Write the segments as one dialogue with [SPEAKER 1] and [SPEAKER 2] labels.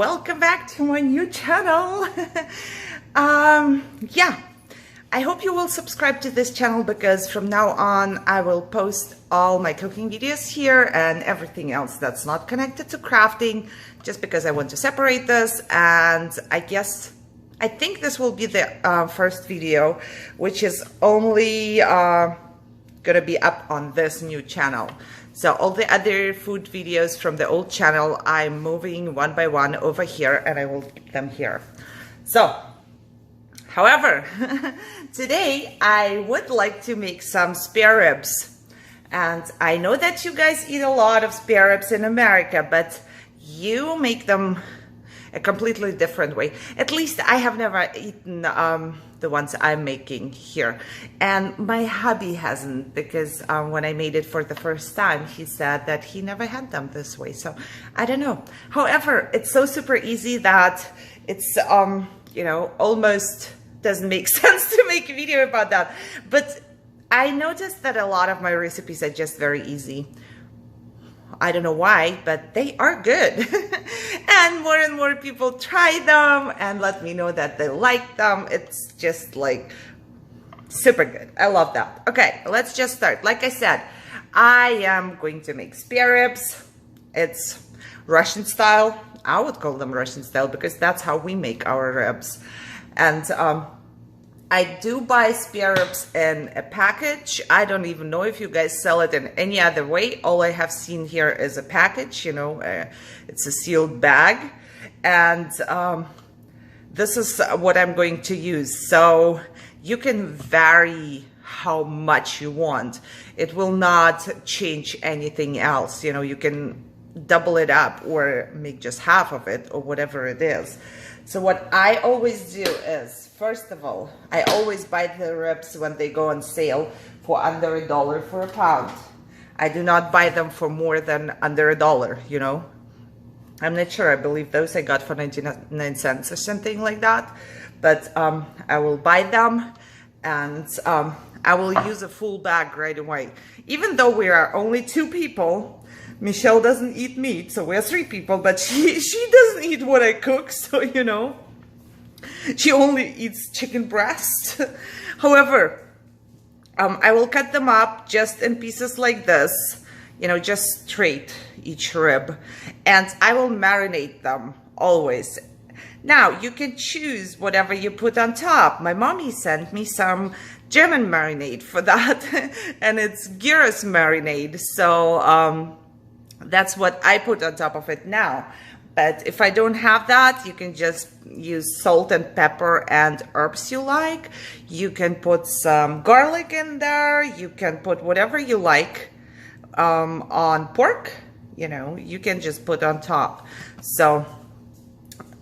[SPEAKER 1] welcome back to my new channel. Yeah, I hope you will subscribe to this channel because from now on I will post all my cooking videos here and everything else that's not connected to crafting, just because I want to separate this. And I think this will be the first video which is only gonna be up on this new channel. So all the other food videos from the old channel, I'm moving one by one over here and I will keep them here. So, however, today I would like to make some spare ribs. And I know that you guys eat a lot of spare ribs in America, but you make them a completely different way. At least I have never eaten the ones I'm making here, and my hubby hasn't, because when I made it for the first time, he said that he never had them this way. So I don't know. However, it's so super easy that it's you know, almost doesn't make sense to make a video about that. But I noticed that a lot of my recipes are just very easy. I don't know why, but they are good. And more people try them and let me know that they like them. It's just like super good. I love that. Okay, let's just start. Like I said, I am going to make spare ribs. It's Russian style. I would call them Russian style because that's how we make our ribs. And I do buy spare ribs in a package. I don't even know if you guys sell it in any other way. All I have seen here is a package, you know, it's a sealed bag. And this is what I'm going to use. So you can vary how much you want. It will not change anything else. You know, you can double it up or make just half of it or whatever it is. So what I always do is, first of all, I always buy the ribs when they go on sale for under $1 for a pound. I do not buy them for more than under $1, you know. I'm not sure. I believe those I got for 99 cents or something like that. But I will buy them and I will use a full bag right away. Even though we are only 2 people, Michelle doesn't eat meat, so we're 3 people, but she doesn't eat what I cook, so you know, she only eats chicken breast. However, I will cut them up just in pieces like this, you know, just straight each rib, and I will marinate them always. Now, you can choose whatever you put on top. My mommy sent me some German marinade for that, and it's gyros marinade, so that's what I put on top of it now. But if I don't have that, you can just use salt and pepper and herbs you like. You can put some garlic in there. You can put whatever you like on pork. You know, you can just put on top. So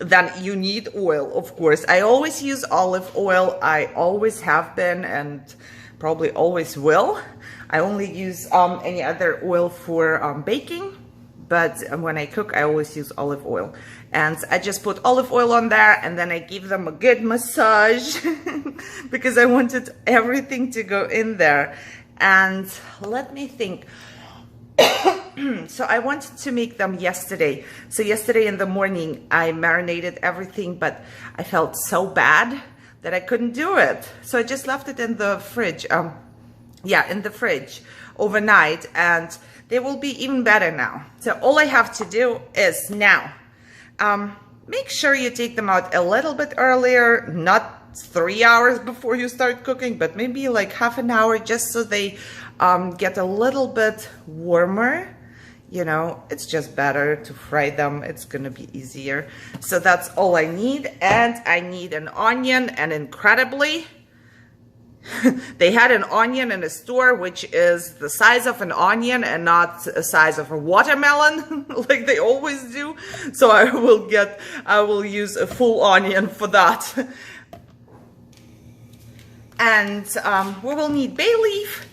[SPEAKER 1] then you need oil, of course. I always use olive oil. I always have been and probably always will. I only use any other oil for baking, but when I cook, I always use olive oil. And I just put olive oil on there and then I give them a good massage because I wanted everything to go in there. And let me think. So I wanted to make them yesterday. So yesterday in the morning, I marinated everything, but I felt so bad that I couldn't do it. So I just left it in the fridge. Yeah, in the fridge overnight, and they will be even better now. So all I have to do is now make sure you take them out a little bit earlier, not 3 hours before you start cooking, but maybe like half an hour, just so they get a little bit warmer. You know, it's just better to fry them. It's gonna be easier. So that's all I need. And I need an onion, and incredibly, they had an onion in a store which is the size of an onion and not the size of a watermelon like they always do. So I will use a full onion for that. And we will need bay leaf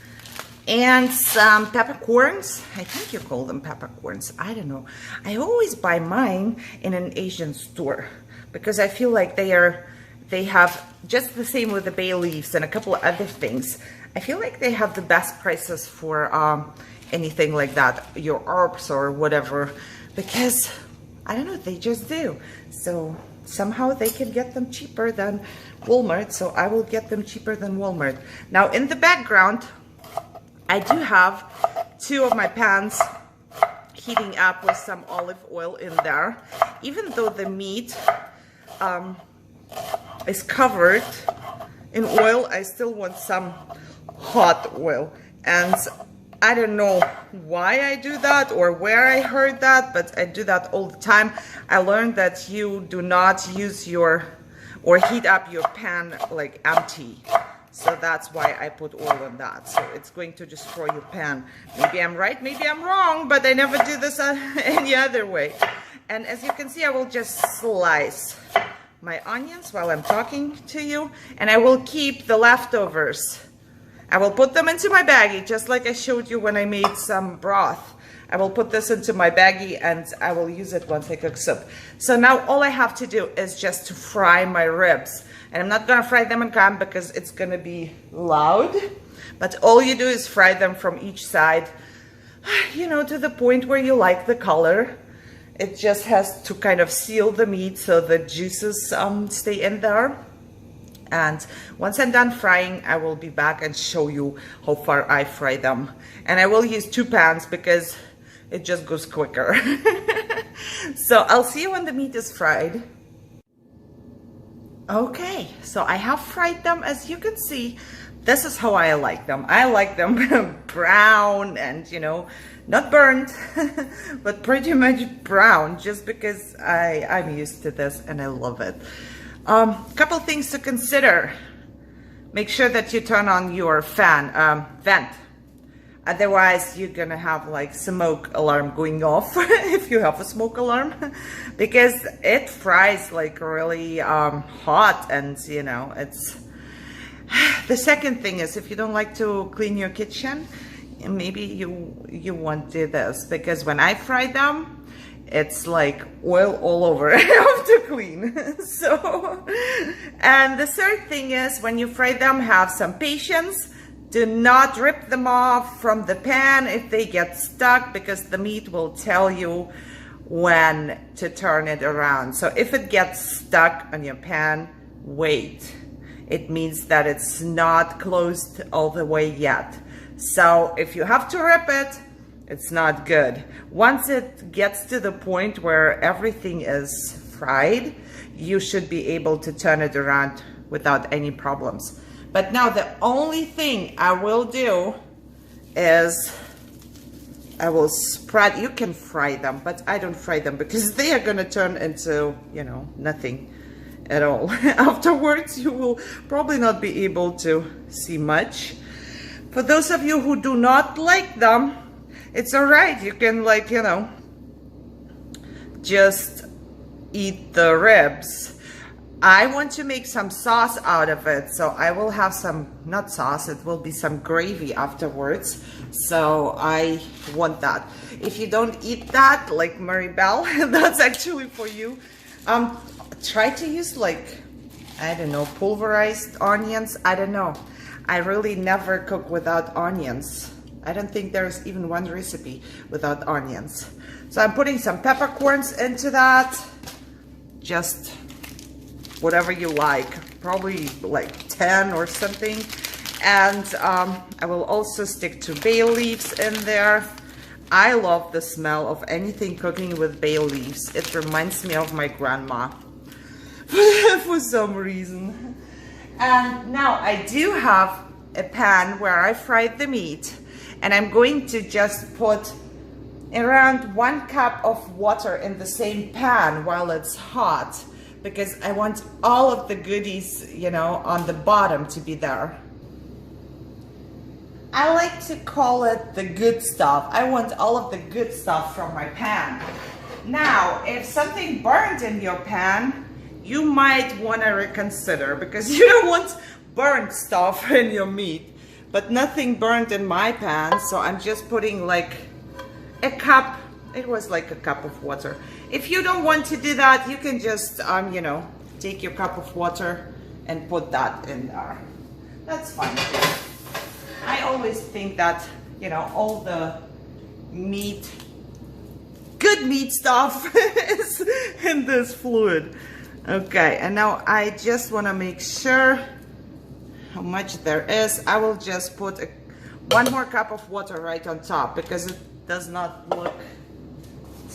[SPEAKER 1] and some peppercorns. I think you call them peppercorns. I don't know. I always buy mine in an Asian store because I feel like they have just the same with the bay leaves and a couple of other things. I feel like they have the best prices for anything like that, your herbs or whatever, because I don't know, they just do. So somehow they can get them cheaper than Walmart, so I will get them cheaper than Walmart. Now in the background, I do have 2 of my pans heating up with some olive oil in there. Even though the meat is covered in oil, I still want some hot oil. And I don't know why I do that or where I heard that, but I do that all the time. I learned that you do not use your or heat up your pan like empty. So that's why I put oil on that. So it's going to destroy your pan. Maybe I'm right, maybe I'm wrong, but I never do this any other way. And as you can see, I will just slice my onions while I'm talking to you, and I will keep the leftovers. I will put them into my baggie, just like I showed you when I made some broth. I will put this into my baggie and I will use it once I cook soup. So now all I have to do is just to fry my ribs. And I'm not gonna fry them in cam because it's gonna be loud. But all you do is fry them from each side, you know, to the point where you like the color. It just has to kind of seal the meat so the juices stay in there. And once I'm done frying, I will be back and show you how far I fry them. And I will use 2 pans because it just goes quicker. So I'll see you when the meat is fried. Okay, so I have fried them. As you can see, this is how I like them. I like them brown and, you know, not burnt, but pretty much brown, just because I'm used to this and I love it. Couple things to consider. Make sure that you turn on your fan, vent. Otherwise, you're gonna have like smoke alarm going off if you have a smoke alarm, because it fries like really hot, and you know, it's... The second thing is, if you don't like to clean your kitchen, maybe you won't do this, because when I fry them, it's like oil all over. I have to clean. So, and the third thing is, when you fry them, have some patience. Do not rip them off from the pan if they get stuck, because the meat will tell you when to turn it around. So if it gets stuck on your pan, wait. It means that it's not closed all the way yet. So if you have to rip it, it's not good. Once it gets to the point where everything is fried, you should be able to turn it around without any problems. But now the only thing I will do is I will spread. You can fry them, but I don't fry them because they are gonna turn into, you know, nothing at all. Afterwards, you will probably not be able to see much. For those of you who do not like them, it's all right. You can, like, you know, just eat the ribs. I want to make some sauce out of it, so I will have some, not sauce, it will be some gravy afterwards. So I want that. If you don't eat that, like Maribel, that's actually for you. Try to use, like, I don't know, pulverized onions. I don't know. I really never cook without onions. I don't think there's even one recipe without onions. So I'm putting some peppercorns into that. Just whatever you like, probably like 10 or something. And I will also stick to bay leaves in there. I love the smell of anything cooking with bay leaves. It reminds me of my grandma for some reason. And now I do have a pan where I fried the meat, and I'm going to just put around 1 cup of water in the same pan while it's hot, because I want all of the goodies, you know, on the bottom to be there. I like to call it the good stuff. I want all of the good stuff from my pan. Now, if something burned in your pan, you might want to reconsider, because you don't want burnt stuff in your meat. But nothing burned in my pan, so I'm just putting like a cup. It was like a cup of water. If you don't want to do that, you can just, you know, take your cup of water and put that in there. That's fine. I always think that, you know, all the meat, good good meat stuff is in this fluid. Okay, and now I just want to make sure how much there is. I will just put one more cup of water right on top because it does not look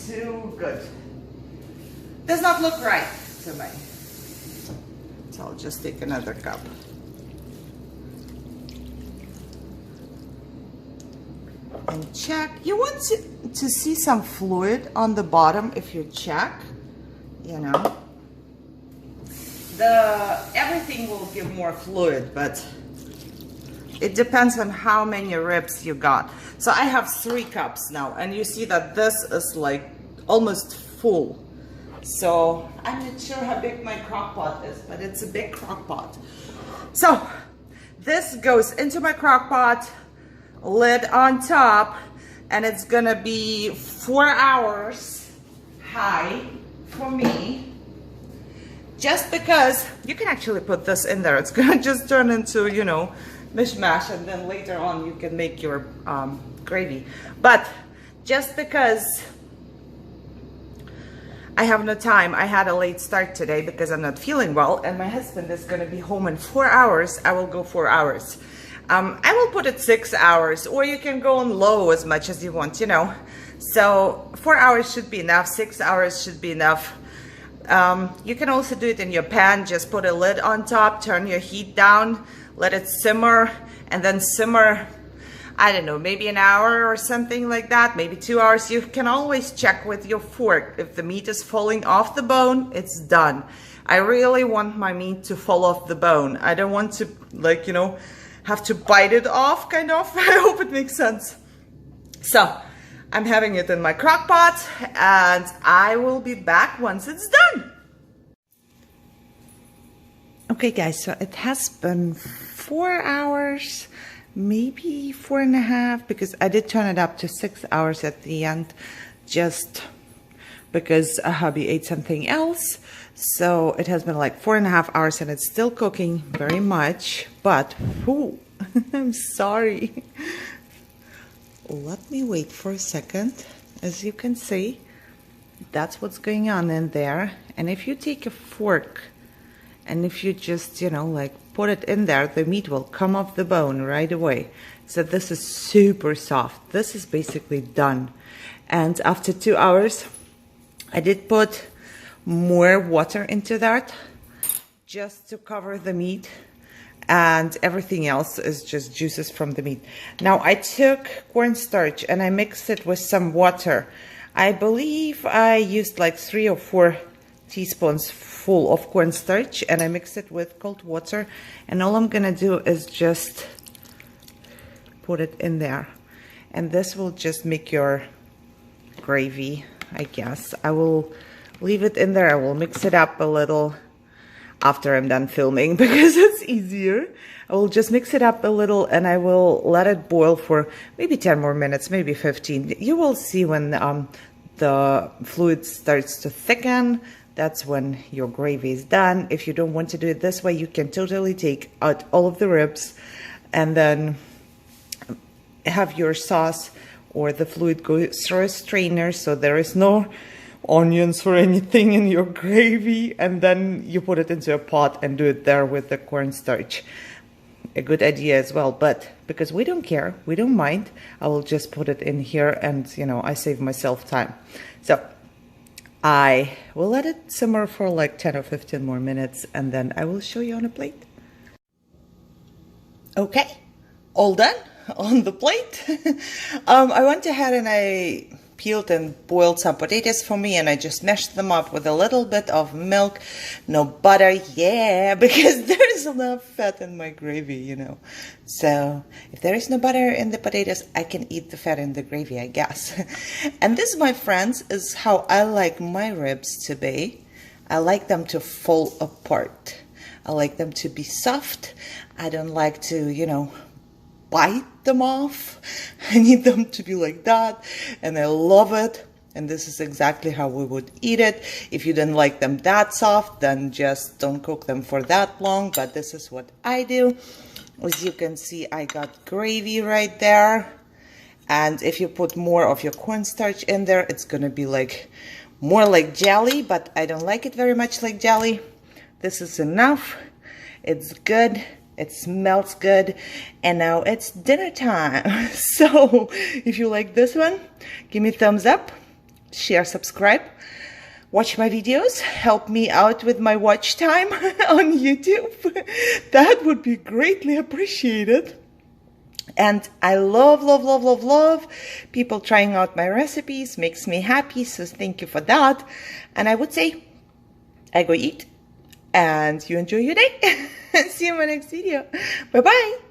[SPEAKER 1] too good. Does not look right to me. So I'll just take another cup. And check. You want to see some fluid on the bottom if you check, you know. Everything will give more fluid, but it depends on how many ribs you got. So I have 3 cups now, and you see that this is like almost full. So I'm not sure how big my crock pot is, but it's a big crock pot. So this goes into my crock pot, lid on top, and it's gonna be 4 hours high for me. Just because you can actually put this in there, it's gonna just turn into, you know, mishmash, and then later on you can make your gravy. But just because I have no time, I had a late start today because I'm not feeling well, and my husband is gonna be home in 4 hours. I will go 4 hours. I will put it 6 hours, or you can go on low as much as you want, you know. So 4 hours should be enough, 6 hours should be enough. You can also do it in your pan. Just put a lid on top, turn your heat down, let it simmer, and then simmer, I don't know, maybe an hour or something like that, maybe 2 hours. You can always check with your fork. If the meat is falling off the bone, it's done. I really want my meat to fall off the bone. I don't want to, like, you know, have to bite it off, kind of. I hope it makes sense. So I'm having it in my crock pot, and I will be back once it's done. Okay guys, so it has been 4 hours, maybe 4.5, because I did turn it up to 6 hours at the end, just because a hubby ate something else. So it has been like 4.5 hours, and it's still cooking very much, but whew, I'm sorry. Let me wait for a second. As you can see, that's what's going on in there. And if you take a fork and if you just, you know, like put it in there, the meat will come off the bone right away. So this is super soft. This is basically done. And after 2 hours, I did put more water into that just to cover the meat, and everything else is just juices from the meat. Now I took cornstarch and I mixed it with some water. I believe I used like 3 or 4 teaspoons full of cornstarch, and I mixed it with cold water, and all I'm gonna do is just put it in there, and this will just make your gravy, I guess. I will leave it in there. I will mix it up a little after I'm done filming because it's easier. I will just mix it up a little, and I will let it boil for maybe 10 more minutes, maybe 15. You will see when the fluid starts to thicken, that's when your gravy is done. If you don't want to do it this way, you can totally take out all of the ribs and then have your sauce or the fluid go through a strainer so there is no onions or anything in your gravy, and then you put it into a pot and do it there with the cornstarch. A good idea as well, but because we don't care, we don't mind, I will just put it in here, and you know, I save myself time. So I will let it simmer for like 10 or 15 more minutes, and then I will show you on a plate. Okay, all done on the plate. I went ahead and I peeled and boiled some potatoes for me, and I just mashed them up with a little bit of milk, no butter, yeah, because there's enough fat in my gravy, you know. So if there is no butter in the potatoes, I can eat the fat in the gravy, I guess. And this, my friends, is how I like my ribs to be. I like them to fall apart. I like them to be soft. I don't like to, you know, bite them off. I need them to be like that, and I love it, and this is exactly how we would eat it. If you don't like them that soft, then just don't cook them for that long, but this is what I do. As you can see, I got gravy right there, And if you put more of your cornstarch in there, it's gonna be like more like jelly, but I don't like it very much like jelly. This is enough. It's good. It smells good. And now it's dinner time. So if you like this one, give me a thumbs up, share, subscribe, watch my videos, help me out with my watch time on YouTube. That would be greatly appreciated. And I love, love, love, love, love people trying out my recipes. Makes me happy, so thank you for that. And I would say, I go eat, and you enjoy your day. See you in my next video. Bye-bye.